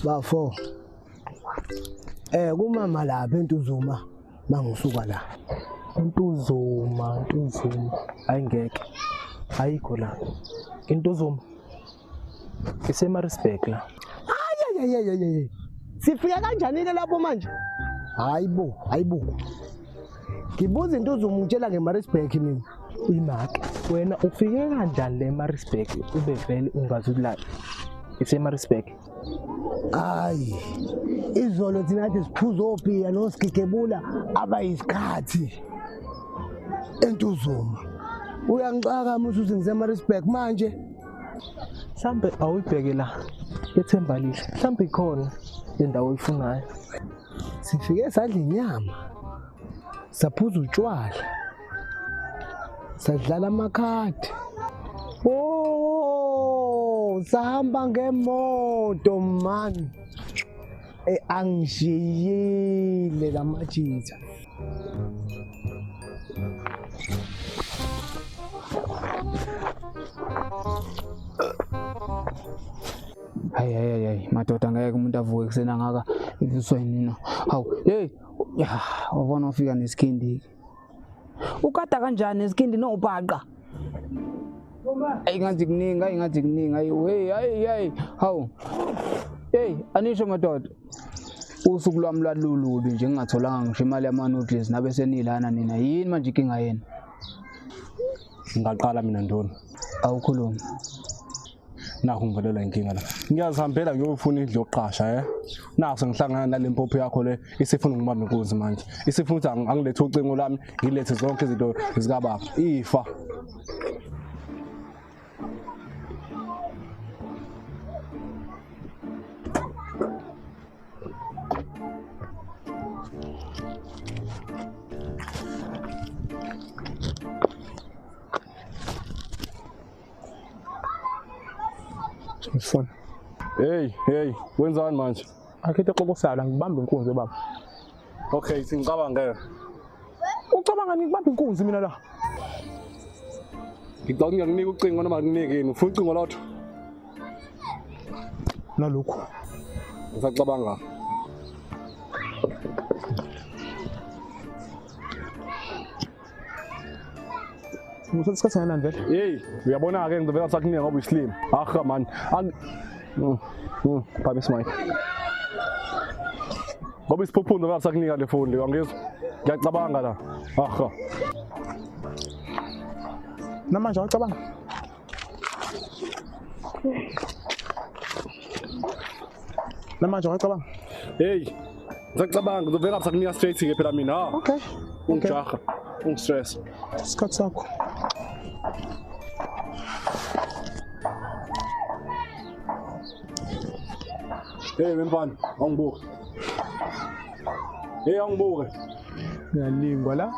Bafo. Kumama lapha eNtuzuma mangisuka la. Ntuzuma. Ayingeke. Ayikho la. Intuzuma. IseMaritzburg la. Ayayayayay. Sifika kanjani ke lapho manje? Hayibo. Ngibuza Intuzuma ngitshela ngeMaritzburg mina. Imaki. Wena ufike kanjani le eMaritzburg ube vele ungazi ukula IseMaritzburg? Hayi. Izolo thinathi siphuza ophiya nosigigebula abayisikhathi eNtuzuma. Uyangixaka musu ngiseMaritzburg manje. Mhlambe awuyibheke la eThembalile. Mhlambe ikhona indawo oyifunayo. Sifike sadla inyama. Saphuza utshwala. Sadlala amakhadi. Sahamba ngemoto man. Angishiyile lamajitha. Hayi madoda ngeke umuntu avuke kusena ngaka iviswa yini. Hawu hey wabona ufika nesikindi. Ukada kanjani nesikindi nobhaqa? Ayingathi kuningi hey hawu hey anisho madoda usuku lwami lwalulubi nje ngingatholanga ngisho imali yama-noodles nabe senilana nina yini manje inkinga yena? Ngaqala mina Ndoni. Awukhuluma. Nakho ngivelela inkinga la. Ngiyazihambela ngiyofuna indlu yokuqasha Naku sengihlangana nale mpopho yakho le isifuna ngibambe inkunzi manje. Isifuna ukuthi angilethe ucingo lami ngilethe zonke izinto zikababa. Ifa. Ngifuna. Hey, wenzani manje? Akhethe qoqosala ngibambe inkunzi baba. Okay, singicabanga. Ucabanga ngibambe inkunzi mina la. Ngicabanga nginika ucingo noma nginike yini? Ufuna ucingo lotho? Nalokho. Ngisacabanga. Usesikhathi ngana vele. Hey, uyabona ke ngizovela sakunika ngoba islim. Aha man. Baba smile. Ngoba isiphuphundo ngabe sakunika le phone le angizwa. Ngiyacabanga la. Aha. Namanje awucabanga. Namanje awucabanga. Hey. Ngicabanga ngizovela sakunika straight ke phela mina. Okay. Ungijaha. Ungistress. Isikhathi sakho. Hey mfana, awungibuke. Hey awungibuke. Ngiyalingwa la.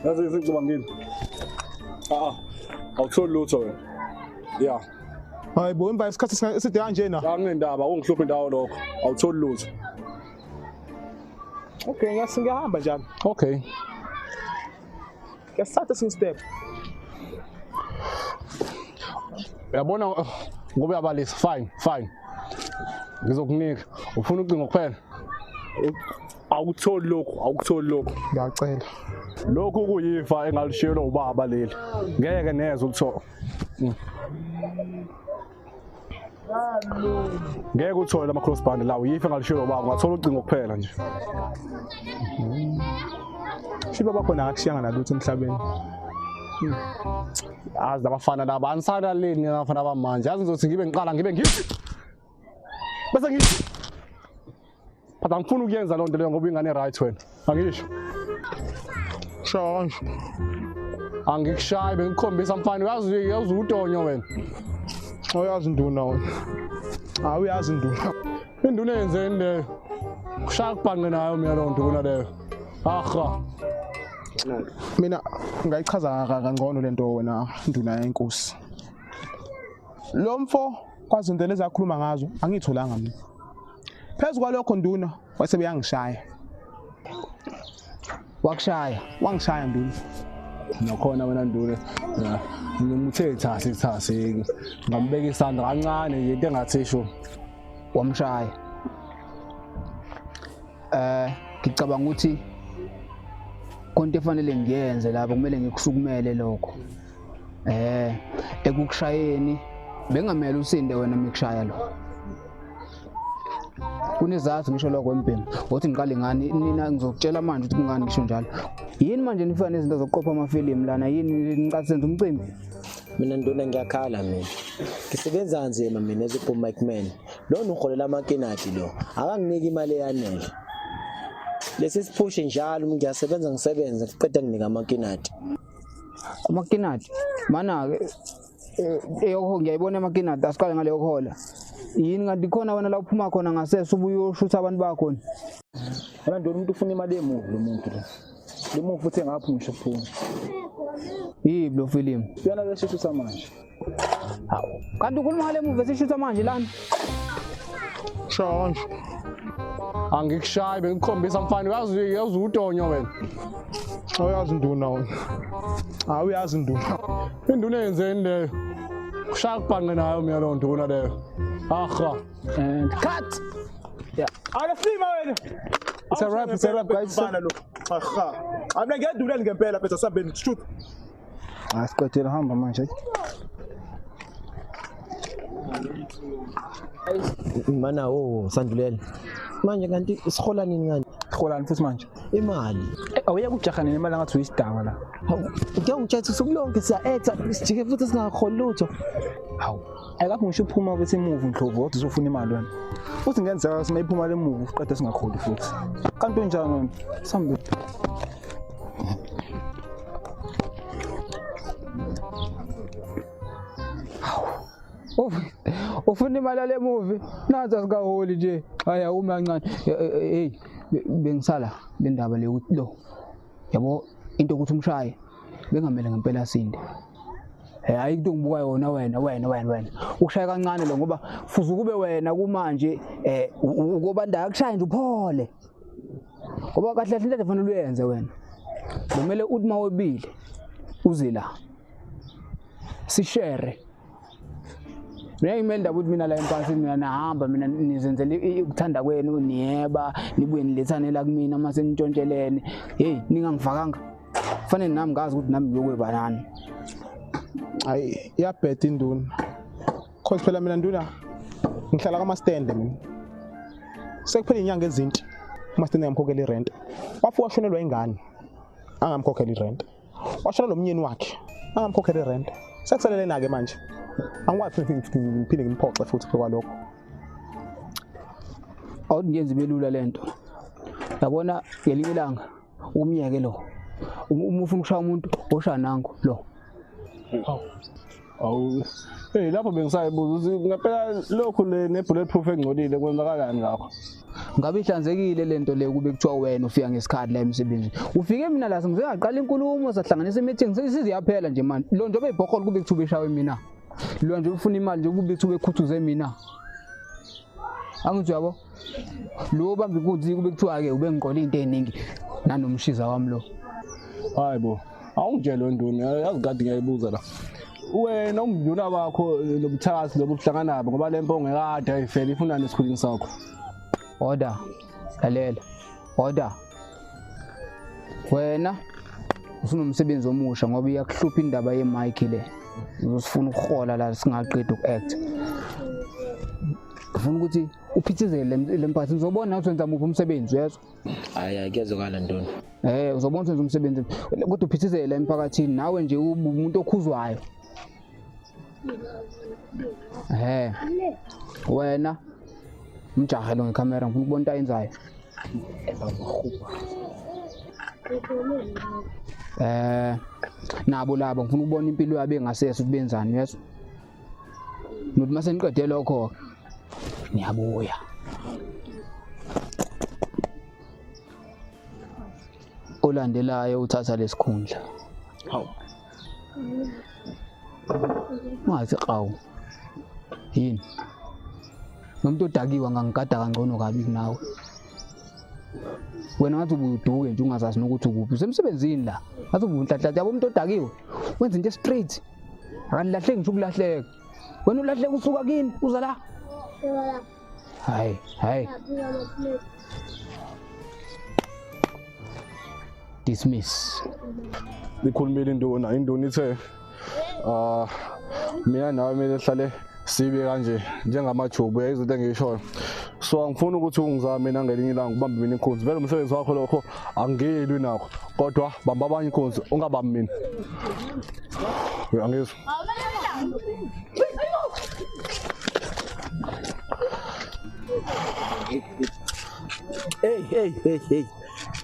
Yazi ngicabangile. Awutholi lutho wena. Yeah. Hayi bo emva isikhathi eside kanjena. Angendaba ungihlupha indawo lokho. Awutholi lutho. Okay, ngiyahamba njalo. Okay. Ngiyasatha sin step. Uyabona ngoba uyabalisa fine. Ngizokunika. Ufuna ucingo kuphela. Awukutholi lokho. Ngiyacela. Lokhu kuyifa engalishiyelwa ubaba leli. Ngeke neze ukuthola. Ngeke uthole ama crossband la uyifa engalishiyelwa ubaba ungathola ucingo kuphela nje. Shiba bakhona akushiyanga nalutho emhlabeni. Azi abafana laba anisana leni abafana bamanje. Yazi ngizothi ngibe ngithi. Bese ngithi. Phatha ngifuna ukuyenza lonto leyo ngoba ingane right wena. Angisho. Shonje. Angikushayi bengikhombisa mfana uyazi utonyo wena. Awuyazi Nduna wena. Awuyazi Nduna. Induna yenzeni leyo? Kushaya kubhanqe nayo mina lo Nduna leyo. Aha. Mina ngayichaza kangcono lento wena Nduna yenkosi. Lo mfo kwazi into lezakhuluma ngazo angitholanga mina. Phezu kwalokho nduna wasebeyangishaya. Wakushaya. Wangishaya nduna. Nakhona wena Nduna ngimuthe thasi ngambeka isandla kancane nje into engathisho. Wamshaya. Ngicabanga ukuthi konke efanele ngiyenze lapho kumele ngikusukumele lokho. Ekukushayeni bengamele usinde wena mekushaya lo. Kunezathu ngisho lokho empini. Uthi ngiqale ngani nina ngizokutshela manje ukuthi kungani ngisho njalo. Yini manje nifana nezinto zokuqopha amafilimu lana yini niqathi senza umcimbi? Mina Nduna ngiyakhala mina. Ngisebenza nzima mina eziphuma Mike Man. Lo ngiholela amakinati lo. Akanginiki imali eyanele. Lesi siphushe njalo ngiyasebenza ngisebenza ngiqeda nginika amakinati. Amakinati mana eyokho ngiyayibona amakinati asiqale ngale yokhola. Yini kanti khona wena la uphuma khona ngasese ubuye ushutha abantu bakho. Wena Nduna umuntu ufuna imali emuvi lo muntu lo. Lo muntu futhi ngaphi ngisho kuphuma. Yibi lo film. Uyana lesishutha manje. Hawu. Kanti ukhuluma ngale movie esishutha manje lana? Shonje. Angikushayi bengikhombisa mfana uyazi utonyo wena. Uyazi nduna wena. Uyazi nduna. Induna yenzeni leyo? Kushaya kubhanqe nayo mina lo Nduna leyo. Aha. And cut. Yeah. Akafima wena. It's a rap guys. Lo. Aha. Mina ngiyadula ngempela phela sabeni shoot. Asiqedela hamba manje. Mana Sandulela. Manje kanti isihola nini ngani? Kholani futhi manje. Imali. Awuya kujaha nini imali ngathi uyisidaba la. Ngiyangitshela usukulonke siya-etha sijike futhi singakholi lutho. Hawu. Akapho ngisho uphuma kwethi movie Ndlovu kodwa uzofuna imali wena. Futhi ngenzeka simayiphuma le movie uqeda singakholi futhi. Kanti unjani wena? Sambe. Ufuna imali le movie nathi asikaholi nje haya uma kancane hey bengisala le ndaba le ukuthi lo yabo into ukuthi umshaye bengamele ngempela sinde hayi into ngibuka yona wena ushaya kancane lo ngoba futhi kube wena kumanje ukuba ndakushaya nje uphole ngoba kahle kahle into efanele uyenze wena kumele uthi mawebile uze la sishare. Mina imeli ndaba ukuthi mina la emphathini mina nahamba mina nizenzele ukuthanda kwenu niyeba nibuye nilethane la kumina mase nintshontshelene hey ningangifakanga kufanele nami ngazi ukuthi nami ngiyokweba nani. Hayi iyabheda induna. Cause phela mina nduna ngihlala kama stand mina. Sekuphela inyanga ezinti uma stand ngamkhokhela irent. Wafu washonelwa ingane angamkhokhela irent. Washona lo mnyeni wakhe angamkhokhela irent. Sekusalele na ke manje. Angikwazi ngiphinde ngimphoxe futhi kwalokho. Awungenzi belula lento. Yabona ngelinye ilanga umyeke lo. Uma ufuna ukushaya umuntu oshaya nango lo. Awu. Hey lapho bengisayibuza ukuthi ngempela lokho le ne bulletproof engcolile kwenzakalani lapho? Ngabe ihlanzekile lento le kube kuthiwa wena ufika ngesikhathi la emsebenzini. Ufike mina la ngizaqala inkulumo sahlanganisa meeting siziyaphela nje manje. Lo nje obeyibhokholo kube kuthiwa beshawe mina. Lo nje ufuna imali nje kube kuthiwa ekhuthuze mina. Angithi yabo. Lo bamba inkunzi kube kuthiwa ke ube ngiqola into eziningi nanomshiza wami lo. Hayibo. Awungitshela Nduna yazi kade ngiyayibuza la. Wena umnduna wakho lobuthakathi lobuhlangana nabo ngoba lempo ngekade ayifela ifuna nesikhulini sakho. Order. Lalela. Order. Wena ufuna umsebenzi omusha ngoba iyakuhlupha indaba ye-mic le. Uzosifuna ukuhola la singaqeda ukuact. Ufuna ukuthi uphithizele lemphathi uzobona ukuthi wenza muphi umsebenzi uyezwa? Hayi kuyazokala Nduna. Uzobona ukuthi wenza umsebenzi kodwa uphithizele emphakathini nawe nje umuntu okhuzwayo. Wena umjahe lo ngecamera ngifuna ukubona into ayenzayo. Nabo labo ngifuna ukubona impilo yabo engasese ukuthi benzani uyezwa? Nokuthi mase niqede lokho niyabuya. Olandelayo uthatha lesikhundla. Hawu. Mazi qawu. Yini? nomuntu odakiwe angangigada kangcono kabi kunawe. Wena ngathi ubuduke nje ungazazi nokuthi ukuphi usemsebenzini la ngathi ubunhlanhla yabo umuntu odakiwe wenza into straight akanilahleki nje ukulahleka wena ulahleka usuka kini uza la hayi dismiss Ikhulumile induna ithe mina nawe kumele sihlale sibe kanje njengamajubu izinto engishoyo. So angifuni ukuthi ungizame mina ngelinye ilanga ubambe mina inkunzi. Vele umsebenzi wakho lokho angiyelwi nakho. Kodwa bamba abanye inkunzi ungabambi mina. Angizwa. Hey.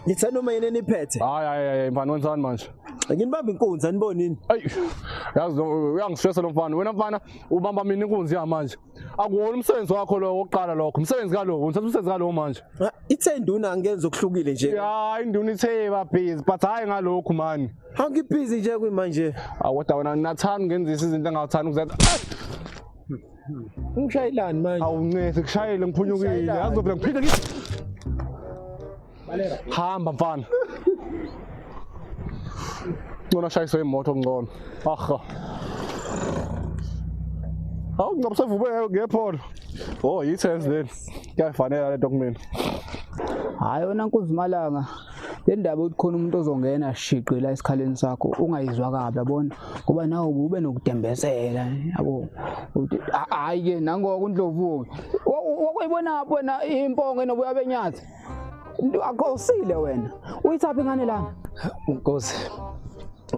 Ngithe noma yini niphethe? Hayi mfana wenzani manje? Nginibamba inkunzi anibonini? Ayi. Yazi uyangistressa lo mfana. Wena mfana ubamba mina inkunzi ya manje. Akuwona umsebenzi wakho lo wokuqala lokho. Umsebenzi kalowo, ngithatha umsebenzi kalowo manje. Ithe induna angenza okuhlukile nje. Ya induna ithe busy but hayi ngalokho mani. Angibhizi nje kuyimanje. Kodwa wena nathanda ngenzisa izinto engathanda ukuzenza. Ungishayelani manje? Awuncese kushayele ngiphunyukile. Yazi phela ngiphinde ngithi. Hamba mfana. Ngona shayisa imoto ngcono. Aha. Awu ngabusevube ngepholo. Oh yithenzi leni. Kuyafanele le nto kumina. Hayi wena Nkunzi Malanga le ndaba ukuthi khona umuntu ozongena shiqe la esikhaleni sakho ungayizwa kabi yabona ngoba nawe ube nokudembezela yabo hayi ke nangoku uNdlovu wakuyibona wena impongo enobuya benyathi akosile wena uyithapha ingane lana Nkosi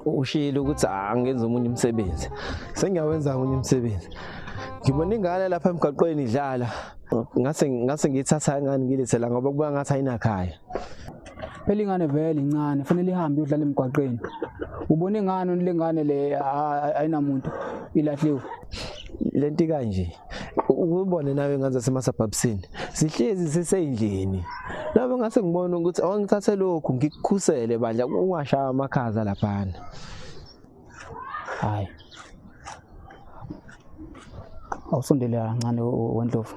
ushilo ukuthi angenza umunye umsebenzi sengiyawenza umunye umsebenzi ngibona ingane lapha emgaqweni idlala ngase ngithatha ingane ngilethela ngoba kuba ngathi ayinakhaya phela ingane vele incane fanele ihambe udlala emgwaqeni ubone ingane lengane le ayinamuntu ilahliwe lento kanje ukubone nawe ngaze semasabhabsini sihlezi siseyindlini nabe ngase ngibona ukuthi awangithathe lokhu ngikukhusele bandla ungashaya amakhaza laphana hayi awusondele kancane weNdlovu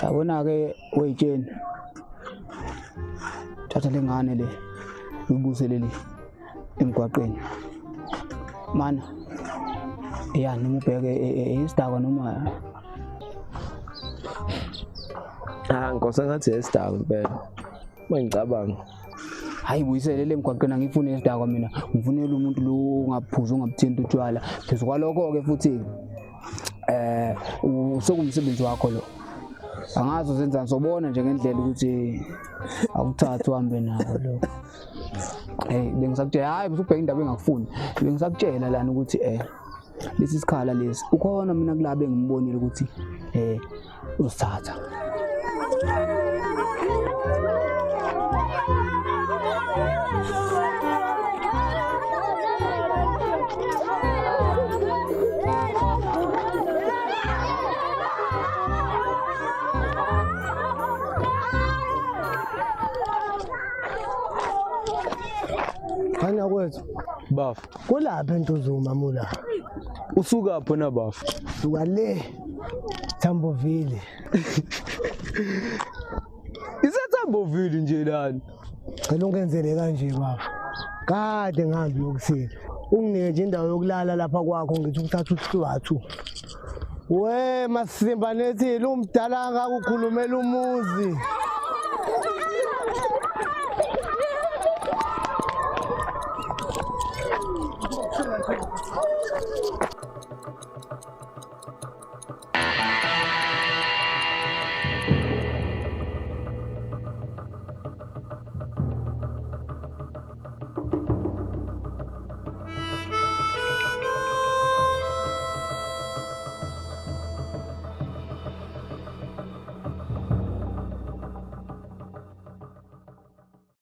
yabona ke weyitsheni thatha lengane le uyibuselele emgwaqeni mana yani ubheke isidakwa noma Nkosi ngathi esidakwa impela mangicabanga hayi buyiselele emgwaqeni angifuni isidakwa mina ngifunela umuntu lo ungaphuza ungabuthinta utshwala phezulu kwalokho ke futhi usekumsebenzi wakho lo angazi uzenza ngizobona nje ngendlela ukuthi awuthatha uhambe nawo lo bengisakutshela hayi usubheka indaba engakufuni bengisakutshela lana ukuthi lesi sikhala lesi ukhona mina kulabe ngimbonile ukuthi usithatha Khanya kwethu bafu kulapha eNtuzuma mula usuka phona bafu suka le Thambovile iseThambovile nje lana cela ungenzele kanje baba kade ngihambi yokusila unginike nje indawo yokulala lapha kwakho ngithi ukuthatha usizathu we masimba nethi umdala akakukhulumela umuzi